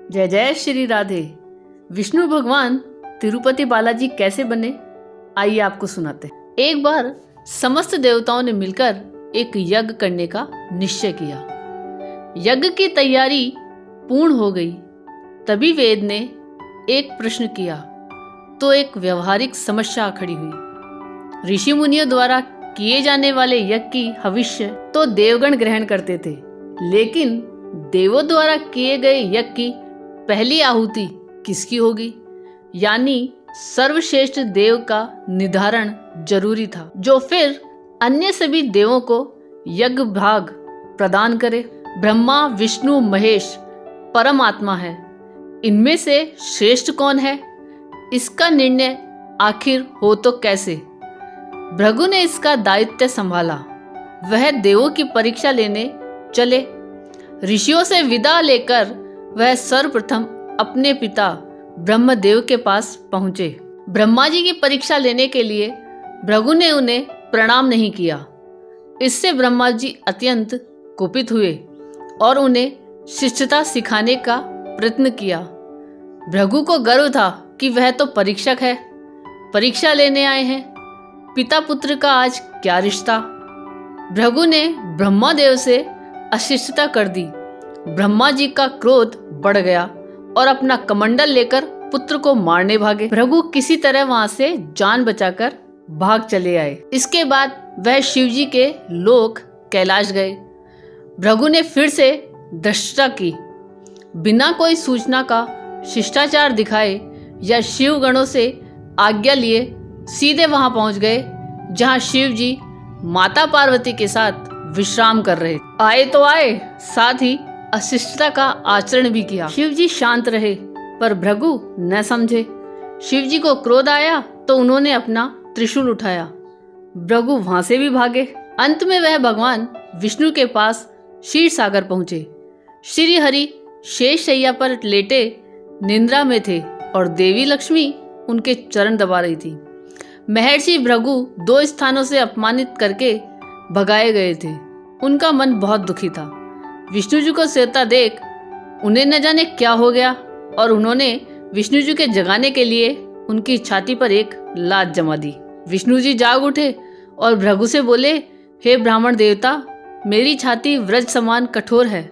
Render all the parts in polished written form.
जय जय श्री राधे। विष्णु भगवान तिरुपति बालाजी कैसे बने, आइए आपको सुनाते हैं। एक बार समस्त देवताओं ने मिलकर एक यज्ञ करने का निश्चय किया। यज्ञ की तैयारी पूर्ण हो गई। तभी वेद ने एक प्रश्न किया तो एक व्यवहारिक समस्या खड़ी हुई। ऋषि मुनियों द्वारा किए जाने वाले यज्ञ की हविष्य तो देवगण ग्रहण करते थे, लेकिन देवों द्वारा किए गए यज्ञ की पहली आहुति किसकी होगी, यानी सर्वश्रेष्ठ देव का निर्धारण जरूरी था, जो फिर अन्य सभी देवों को यज्ञ भाग प्रदान करे। ब्रह्मा, विष्णु, महेश परमात्मा है। इनमें से श्रेष्ठ कौन है, इसका निर्णय आखिर हो तो कैसे। भृगु ने इसका दायित्व संभाला। वह देवों की परीक्षा लेने चले। ऋषियों से विदा लेकर वह सर्वप्रथम अपने पिता ब्रह्मदेव के पास पहुंचे। ब्रह्मा जी की परीक्षा लेने के लिए भृगु ने उन्हें प्रणाम नहीं किया। इससे ब्रह्मा जी अत्यंत कुपित हुए और उन्हें शिष्टता सिखाने का प्रयत्न किया। भृगु को गर्व था कि वह तो परीक्षक है, परीक्षा लेने आए हैं। पिता पुत्र का आज क्या रिश्ता। भृगु ने ब्रह्मादेव से अशिष्टता कर दी। ब्रह्मा जी का क्रोध बढ़ गया और अपना कमंडल लेकर पुत्र को मारने भागे। भृगु किसी तरह वहां से जान बचाकर भाग चले आए। इसके बाद वह शिव जी के लोक कैलाश गए। भृगु ने फिर से धृष्टता की। बिना कोई सूचना का शिष्टाचार दिखाए या शिव गणों से आज्ञा लिए सीधे वहां पहुंच गए जहां शिव जी माता पार्वती के साथ विश्राम कर रहे। आए तो आए, साथ ही अशिष्टता का आचरण भी किया। शिव जी शांत रहे, पर भृगु न समझे। शिव जी को क्रोध आया तो उन्होंने अपना त्रिशूल उठाया। भृगु वहां से भी भागे। अंत में वह भगवान विष्णु के पास क्षीर सागर पहुंचे। श्री हरि शेष शैया पर लेटे निद्रा में थे और देवी लक्ष्मी उनके चरण दबा रही थी। महर्षि भृगु 2 स्थानों से अपमानित करके भगाए गए थे। उनका मन बहुत दुखी था। विष्णु जी को सोता देख उन्हें न जाने क्या हो गया और उन्होंने विष्णु जी के जगाने के लिए उनकी छाती पर एक लात जमा दी। विष्णु जी जाग उठे और भृगु से बोले, हे ब्राह्मण देवता, मेरी छाती वज्र समान कठोर है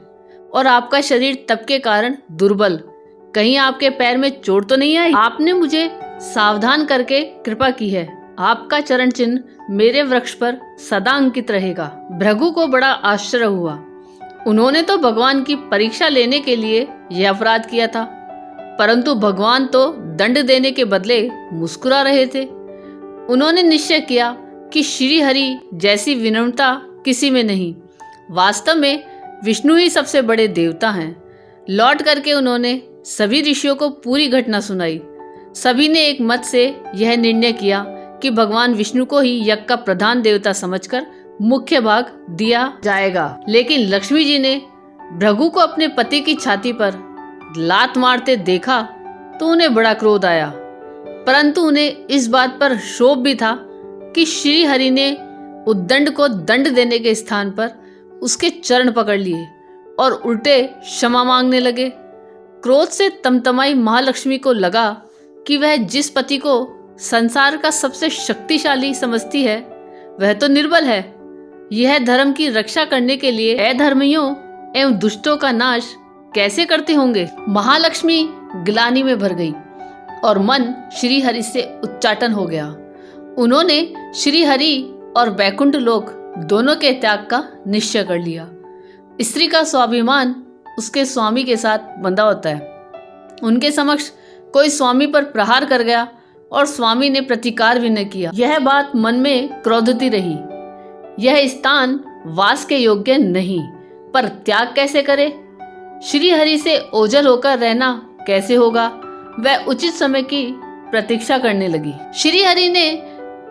और आपका शरीर तप के कारण दुर्बल। कहीं आपके पैर में चोट तो नहीं आई। आपने मुझे सावधान करके कृपा की है। आपका चरण चिन्ह मेरे वृक्ष पर सदा अंकित रहेगा। भृगु को बड़ा आश्चर्य हुआ। उन्होंने तो भगवान की परीक्षा लेने के लिए यह अपराध किया था, परंतु भगवान तो दंड देने के बदले मुस्कुरा रहे थे। उन्होंने निश्चय किया कि श्री हरि जैसी विनम्रता किसी में नहीं। वास्तव में विष्णु ही सबसे बड़े देवता हैं। लौट करके उन्होंने सभी ऋषियों को पूरी घटना सुनाई। सभी ने एक मत से यह निर्णय किया कि भगवान विष्णु को ही यज्ञ का प्रधान देवता समझकर मुख्य भाग दिया जाएगा। लेकिन लक्ष्मी जी ने भृगु को अपने पति की छाती पर लात मारते देखा तो उन्हें बड़ा क्रोध आया, परंतु उन्हें इस बात पर क्षोभ भी था कि श्री हरि ने उद्दंड को दंड देने के स्थान पर उसके चरण पकड़ लिए और उल्टे क्षमा मांगने लगे। क्रोध से तमतमाई महालक्ष्मी को लगा कि वह जिस पति को संसार का सबसे शक्तिशाली समझती है वह तो निर्बल है। यह धर्म की रक्षा करने के लिए अधर्मियों एवं दुष्टों का नाश कैसे करते होंगे। महालक्ष्मी ग्लानि में भर गई और मन श्री हरि से उच्चाटन हो गया। उन्होंने श्री हरि और वैकुंठ लोक दोनों के त्याग का निश्चय कर लिया। स्त्री का स्वाभिमान उसके स्वामी के साथ बंधा होता है। उनके समक्ष कोई स्वामी पर प्रहार कर गया और स्वामी ने प्रतिकार भी न किया। यह बात मन में क्रोधती रही। यह स्थान वास के योग्य नहीं, पर त्याग कैसे करे। श्री हरि से ओझल होकर रहना कैसे होगा। वह उचित समय की प्रतीक्षा करने लगी। श्री हरि ने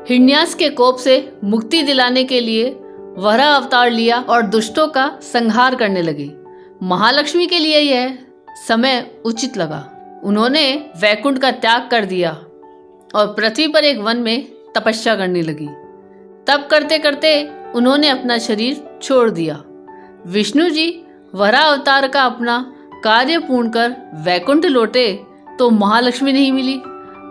हिरण्याक्ष के कोप से मुक्ति दिलाने के लिए वराह अवतार लिया और दुष्टों का संहार करने लगे। महालक्ष्मी के लिए यह समय उचित लगा। उन्होंने वैकुंठ का त्याग कर दिया और पृथ्वी पर एक वन में तपस्या करने लगी। तब करते करते उन्होंने अपना शरीर छोड़ दिया। विष्णु जी वराह अवतार का अपना कार्य पूर्ण कर वैकुंठ लौटे तो महालक्ष्मी नहीं मिली।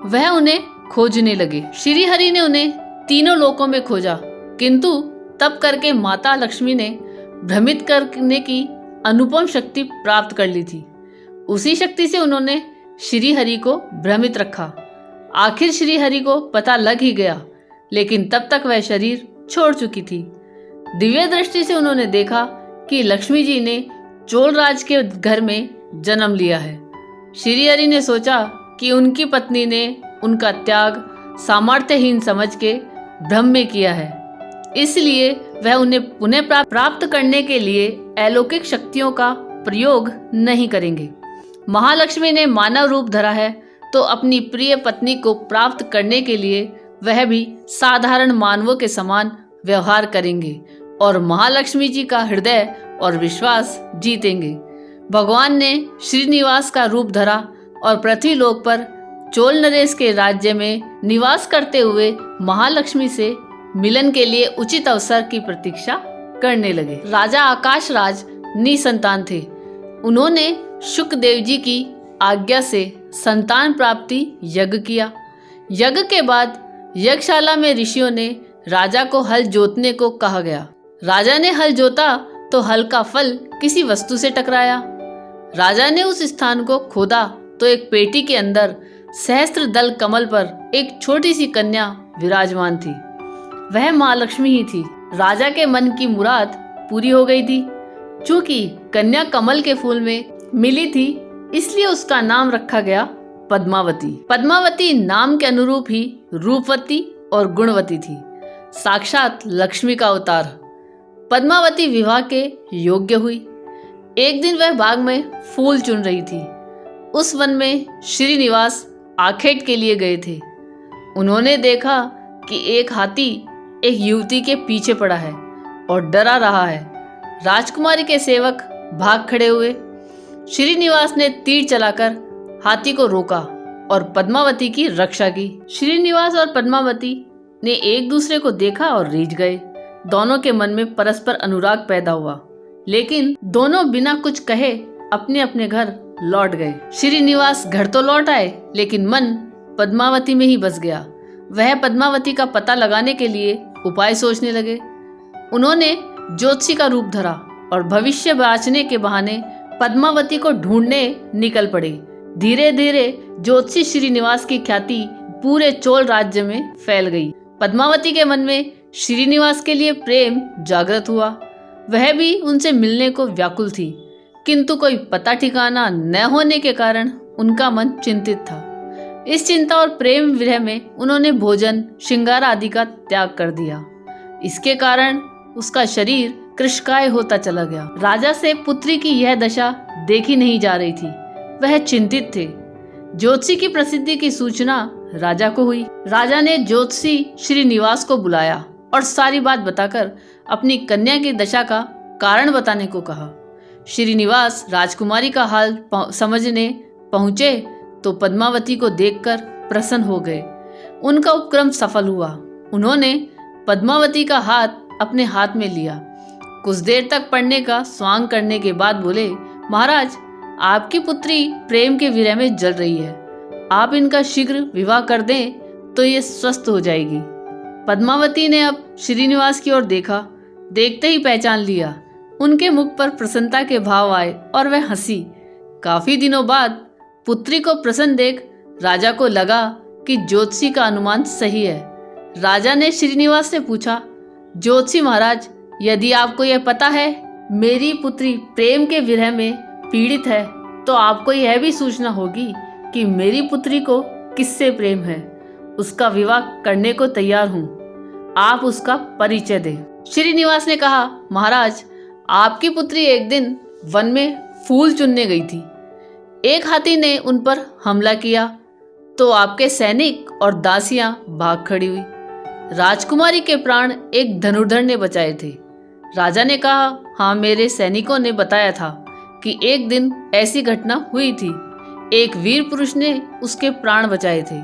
वह उन्हें खोजने लगे। श्री हरि ने उन्हें तीनों लोकों में खोजा, किंतु तब करके माता लक्ष्मी ने भ्रमित करने की अनुपम शक्ति प्राप्त कर ली थी। उसी शक्ति से उन्होंने श्री हरि को भ्रमित रखा। आखिर श्री हरि को पता लग ही गया, लेकिन तब तक वह शरीर छोड़ चुकी थी। दिव्य दृष्टि से उन्होंने देखा कि लक्ष्मी जी ने चोल राज के घर में जन्म लिया है। श्री हरि ने सोचा कि उनकी पत्नी ने उनका त्याग सामर्थ्यहीन समझ के भ्रम में किया है, इसलिए वह उन्हें पुनः प्राप्त करने के लिए अलौकिक शक्तियों का प्रयोग नहीं करेंगे। महालक्ष्मी ने मानव रूप धरा है, तो अपनी प्रिय पत्नी को प्राप्त करने के लिए वह भी साधारण मानवों के समान व्यवहार करेंगे और महालक्ष्मी जी का हृदय और विश्वास जीतेंगे। भगवान ने श्रीनिवास का रूप धरा और पृथ्वीलोक पर चोल नरेश के राज्य में निवास करते हुए महालक्ष्मी से मिलन के लिए उचित अवसर की प्रतीक्षा करने लगे। राजा आकाश राज निसंतान थे। उन्होंने शुकदेव जी की आज्ञा से संतान प्राप्ति यज्ञ किया। यज्ञ के बाद यज्ञशाला में ऋषियों ने राजा को हल जोतने को कहा गया। राजा ने हल जोता तो हल का फल किसी वस्तु से टकराया। राजा ने उस स्थान को खोदा तो एक पेटी के अंदर सहस्त्र दल कमल पर एक छोटी सी कन्या विराजमान थी। वह माँ लक्ष्मी ही थी। राजा के मन की मुराद पूरी हो गई थी। चूंकि कन्या कमल के फूल में मिली थी, इसलिए उसका नाम रखा गया पद्मावती। पद्मावती नाम के अनुरूप ही रूपवती और गुणवती थी, साक्षात लक्ष्मी का अवतार। पद्मावती विवाह के योग्य हुई। एक दिन वह बाग में फूल चुन रही थी। उस वन में श्रीनिवास आखेट के लिए गए थे। उन्होंने देखा कि एक हाथी एक युवती के पीछे पड़ा है और डरा रहा है। राजकुमारी के सेवक भाग खड़े हुए। श्रीनिवास ने तीर चलाकर हाथी को रोका और पद्मावती की रक्षा की। श्रीनिवास और पद्मावती ने एक दूसरे को देखा और रीझ गए। दोनों के मन में परस्पर अनुराग पैदा हुआ, लेकिन दोनों बिना कुछ कहे अपने अपने घर लौट गए। श्रीनिवास घर तो लौट आए, लेकिन मन पद्मावती में ही बस गया। वह पद्मावती का पता लगाने के लिए उपाय सोचने लगे। उन्होंने ज्योतिषी का रूप धरा और भविष्य वाचने के बहाने पद्मावती को ढूंढने निकल पड़े। धीरे धीरे ज्योतिषी श्रीनिवास की ख्याति पूरे चोल राज्य में फैल गई। पद्मावती के मन में श्रीनिवास के लिए प्रेम जागृत हुआ। वह भी उनसे मिलने को व्याकुल थी, किंतु कोई पता ठिकाना न होने के कारण उनका मन चिंतित था। इस चिंता और प्रेम विरह में उन्होंने भोजन, श्रृंगार आदि का त्याग कर दिया। इसके कारण उसका शरीर कृशकाय होता चला गया। राजा से पुत्री की यह दशा देखी नहीं जा रही थी। वह चिंतित थे। ज्योतिषी की प्रसिद्धि की सूचना राजा को हुई। राजा ने ज्योतिषी श्रीनिवास को बुलाया और सारी बात बताकर अपनी कन्या की दशा का कारण बताने को कहा। श्रीनिवास राजकुमारी का हाल समझने पहुंचे तो पद्मावती को देखकर प्रसन्न हो गए। उनका उपक्रम सफल हुआ। उन्होंने पद्मावती का हाथ अपने हाथ में लिया। कुछ देर तक पढ़ने का स्वांग करने के बाद बोले, महाराज, आपकी पुत्री प्रेम के विरह में जल रही है। आप इनका शीघ्र विवाह कर दें तो ये स्वस्थ हो जाएगी। पद्मावती ने अब श्रीनिवास की ओर देखा। देखते ही पहचान लिया। उनके मुख पर प्रसन्नता के भाव आए और वह हंसी। काफी दिनों बाद पुत्री को प्रसन्न देख राजा को लगा कि ज्योतिषी का अनुमान सही है। राजा ने श्रीनिवास से पूछा, ज्योतिषी महाराज, यदि आपको यह पता है मेरी पुत्री प्रेम के विरह में पीड़ित है, तो आपको यह भी सूचना होगी कि मेरी पुत्री को किससे प्रेम है। उसका विवाह करने को तैयार हूँ। आप उसका परिचय दें। श्रीनिवास ने कहा, महाराज, आपकी पुत्री एक दिन वन में फूल चुनने गई थी। एक हाथी ने उन पर हमला किया तो आपके सैनिक और दासियां भाग खड़ी हुई। राजकुमारी के प्राण एक धनुर्धर ने बचाए थे। राजा ने कहा, हाँ, मेरे सैनिकों ने बताया था कि एक दिन ऐसी घटना हुई थी। एक वीर पुरुष ने उसके प्राण बचाए थे,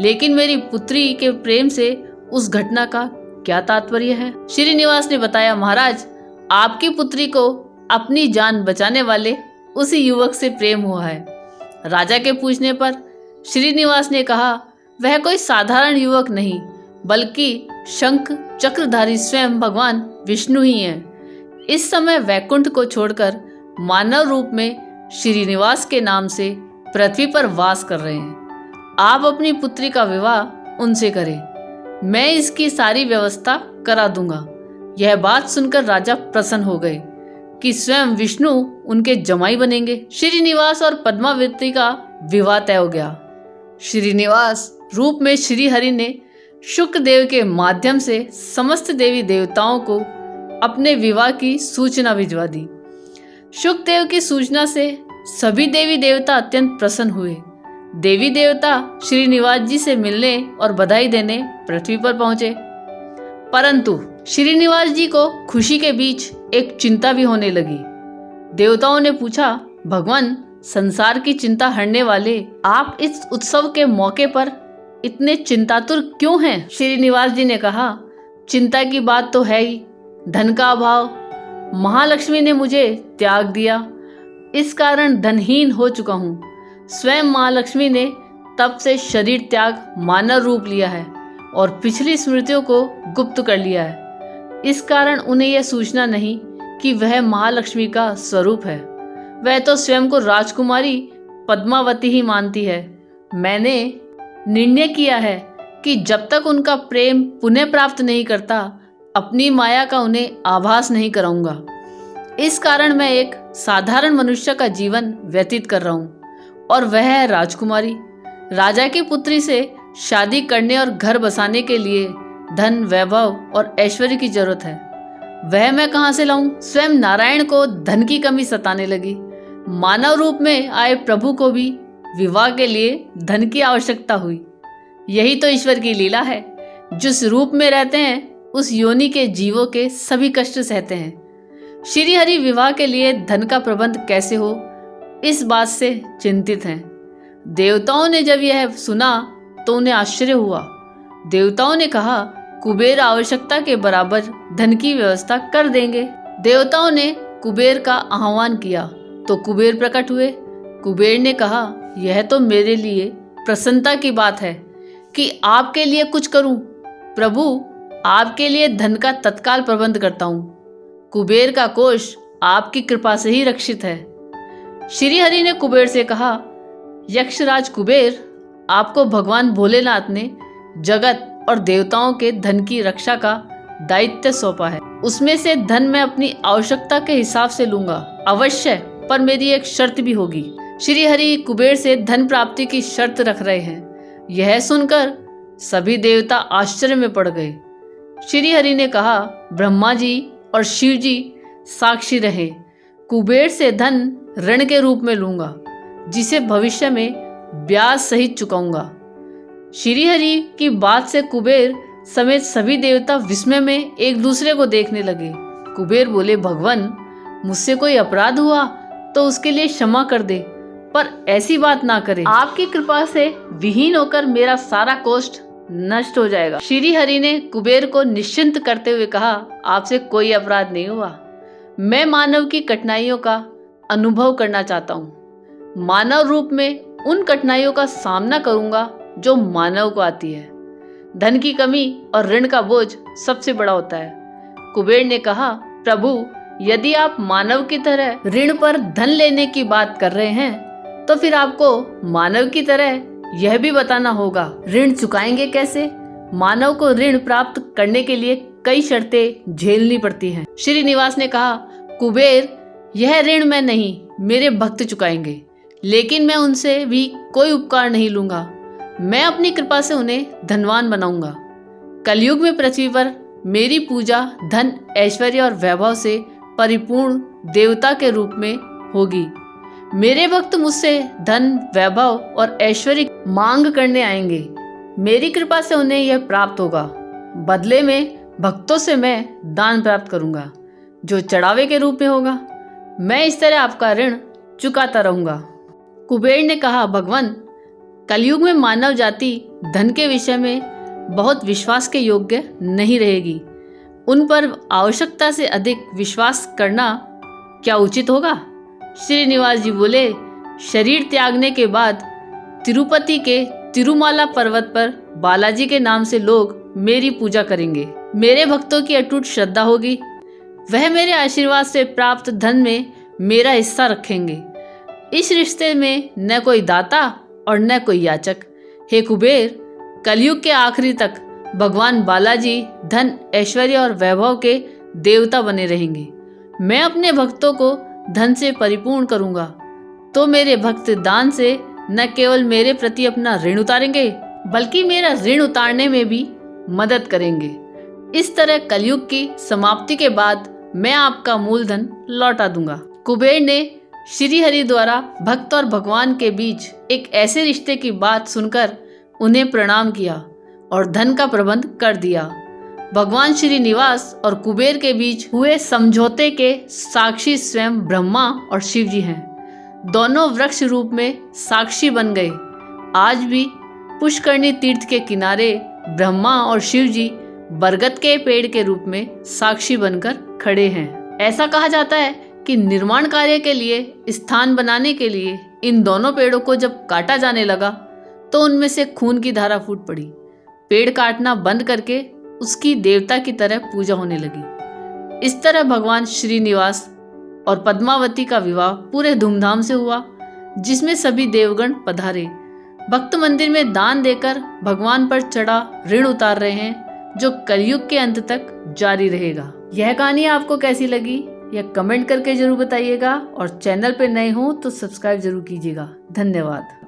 लेकिन मेरी पुत्री के प्रेम से उस घटना का क्या तात्पर्य है। श्रीनिवास ने बताया, महाराज, आपकी पुत्री को अपनी जान बचाने वाले उसी युवक से प्रेम हुआ है। राजा के पूछने पर श्रीनिवास ने कहा, वह कोई साधारण युवक नहीं बल्कि शंख चक्रधारी स्वयं भगवान विष्णु ही हैं। इस समय वैकुंठ को छोड़कर मानव रूप में श्रीनिवास के नाम से पृथ्वी पर वास कर रहे हैं। आप अपनी पुत्री का विवाह उनसे करें, मैं इसकी सारी व्यवस्था करा दूंगा। यह बात सुनकर राजा प्रसन्न हो गए कि स्वयं विष्णु उनके जमाई बनेंगे। श्रीनिवास और पद्मावती का विवाह तय हो गया। श्रीनिवास रूप में श्रीहरि ने शुक्रदेव के माध्यम से समस्त देवी देवताओं को अपने विवाह की सूचना भिजवा दी। शुक्रदेव की सूचना से सभी देवी देवता अत्यंत प्रसन्न हुए। देवी देवता श्रीनिवास जी से मिलने और बधाई देने पृथ्वी पर पहुंचे, परंतु श्रीनिवास जी को खुशी के बीच एक चिंता भी होने लगी। देवताओं ने पूछा, भगवान, संसार की चिंता हरने वाले आप इस उत्सव के मौके पर इतने चिंतातुर क्यों हैं? श्रीनिवास जी ने कहा, चिंता की बात तो है ही, धन का अभाव। महालक्ष्मी ने मुझे त्याग दिया, इस कारण धनहीन हो चुका हूँ। स्वयं महालक्ष्मी ने तब से शरीर त्याग मानव रूप लिया है और पिछली स्मृतियों को गुप्त कर लिया है। इस कारण उन्हें यह सूचना नहीं कि वह महालक्ष्मी का स्वरूप है। वह तो स्वयं को राजकुमारी पद्मावती ही मानती है। मैंने निर्णय किया है कि जब तक उनका प्रेम पुनः प्राप्त नहीं करता, अपनी माया का उन्हें आभास नहीं कराऊंगा। इस कारण मैं एक साधारण मनुष्य का जीवन व्यतीत कर रहा हूँ और वह है राजकुमारी। राजा की पुत्री से शादी करने और घर बसाने के लिए धन, वैभव और ऐश्वर्य की जरूरत है। वह मैं कहाँ से लाऊं? स्वयं नारायण को धन की कमी सताने लगी। मानव रूप में आए प्रभु को भी विवाह के लिए धन की आवश्यकता हुई। यही तो ईश्वर की लीला है। जिस रूप में रहते हैं उस योनि के जीवों के सभी कष्ट सहते हैं। श्री हरि विवाह के लिए धन का प्रबंध कैसे हो, इस बात से चिंतित हैं। देवताओं ने जब यह सुना तो उन्हें आश्चर्य हुआ। देवताओं ने कहा, कुबेर आवश्यकता के बराबर धन की व्यवस्था कर देंगे। देवताओं ने कुबेर का आह्वान किया तो कुबेर प्रकट हुए। कुबेर ने कहा, यह तो मेरे लिए प्रसन्नता की बात है कि आपके लिए कुछ करूं। प्रभु, आपके लिए धन का तत्काल प्रबंध करता हूं। कुबेर का कोष आपकी कृपा से ही रक्षित है। श्री हरि ने कुबेर से कहा, यक्षराज कुबेर, आपको भगवान भोलेनाथ ने जगत और देवताओं के धन की रक्षा का दायित्व सौंपा है। उसमें से धन मैं अपनी आवश्यकता के हिसाब से लूंगा अवश्य, पर मेरी एक शर्त भी होगी। श्री हरि कुबेर से धन प्राप्ति की शर्त रख रहे हैं। यह सुनकर सभी देवता आश्चर्य में पड़ गए। श्री हरि ने कहा, ब्रह्मा जी और शिव जी साक्षी रहे, कुबेर से धन ऋण के रूप में लूंगा, जिसे भविष्य में ब्याज सहित चुकाऊंगा। श्री हरि की बात से कुबेर समेत सभी देवता विस्मय में एक दूसरे को देखने लगे। कुबेर बोले, भगवान, मुझसे कोई अपराध हुआ तो उसके लिए क्षमा कर दे, पर ऐसी बात ना करे। आपकी कृपा से विहीन होकर मेरा सारा कोष्ठ नष्ट हो जाएगा। श्री हरि ने कुबेर को निश्चिंत करते हुए कहा, आपसे कोई अपराध नहीं हुआ। मैं मानव की कठिनाइयों का अनुभव करना चाहता हूँ। मानव रूप में उन कठिनाइयों का सामना करूंगा जो मानव को आती है। धन की कमी और ऋण का बोझ सबसे बड़ा होता है। कुबेर ने कहा, प्रभु, यदि आप मानव की तरह ऋण पर धन लेने की बात कर रहे हैं तो फिर आपको मानव की तरह यह भी बताना होगा, ऋण चुकाएंगे कैसे। मानव को ऋण प्राप्त करने के लिए कई शर्तें झेलनी पड़ती हैं। श्रीनिवास ने कहा, कुबेर, यह ऋण मैं नहीं, मेरे भक्त चुकाएंगे, लेकिन मैं उनसे भी कोई उपकार नहीं लूंगा। मैं अपनी कृपा से उन्हें धनवान बनाऊंगा। कलयुग में पृथ्वी पर मेरी पूजा धन, ऐश्वर्य और वैभव से परिपूर्ण देवता के रूप में होगी। मेरे भक्त मुझसे धन, वैभव और ऐश्वर्य मांग करने आएंगे। मेरी कृपा से उन्हें यह प्राप्त होगा। बदले में भक्तों से मैं दान प्राप्त करूंगा, जो चढ़ावे के रूप में होगा। मैं इस तरह आपका ऋण चुकाता रहूंगा। कुबेर ने कहा, भगवान, कलयुग में मानव जाति धन के विषय में बहुत विश्वास के योग्य नहीं रहेगी। उन पर आवश्यकता से अधिक विश्वास करना क्या उचित होगा? श्रीनिवास जी बोले, शरीर त्यागने के बाद तिरुपति के तिरुमाला पर्वत पर बालाजी के नाम से लोग मेरी पूजा करेंगे। मेरे भक्तों की अटूट श्रद्धा होगी। वह मेरे आशीर्वाद से प्राप्त धन में मेरा हिस्सा रखेंगे। इस रिश्ते में न कोई दाता और न कोई याचक। हे कुबेर, कलयुग के आखिरी तक भगवान बालाजी धन, ऐश्वर्य और वैभव के देवता बने रहेंगे। मैं अपने भक्तों को धन से परिपूर्ण करूंगा तो मेरे भक्त दान से न केवल मेरे प्रति अपना ऋण उतारेंगे बल्कि मेरा ऋण उतारने में भी मदद करेंगे। इस तरह कलयुग की समाप्ति के बाद मैं आपका मूलधन लौटा दूंगा। कुबेर ने श्री हरि द्वारा भक्त और भगवान के बीच एक ऐसे रिश्ते की बात सुनकर उन्हें प्रणाम किया और धन का प्रबंध कर दिया। भगवान श्रीनिवास और कुबेर के बीच हुए समझौते के साक्षी स्वयं ब्रह्मा और शिव जी हैं। दोनों वृक्ष रूप में साक्षी बन गए। आज भी पुष्करणी तीर्थ के किनारे ब्रह्मा और शिव जी बरगद के पेड़ के रूप में साक्षी बनकर खड़े हैं। ऐसा कहा जाता है कि निर्माण कार्य के लिए स्थान बनाने के लिए इन दोनों पेड़ों को जब काटा जाने लगा तो उनमें से खून की धारा फूट पड़ी। पेड़ काटना बंद करके उसकी देवता की तरह पूजा होने लगी। इस तरह भगवान श्रीनिवास और पद्मावती का विवाह पूरे धूमधाम से हुआ, जिसमें सभी देवगण पधारे। भक्त मंदिर में दान देकर भगवान पर चढ़ा ऋण उतार रहे हैं, जो कलयुग के अंत तक जारी रहेगा। यह कहानी आपको कैसी लगी यह कमेंट करके जरूर बताइएगा और चैनल पे नए हो तो सब्सक्राइब जरूर कीजिएगा। धन्यवाद।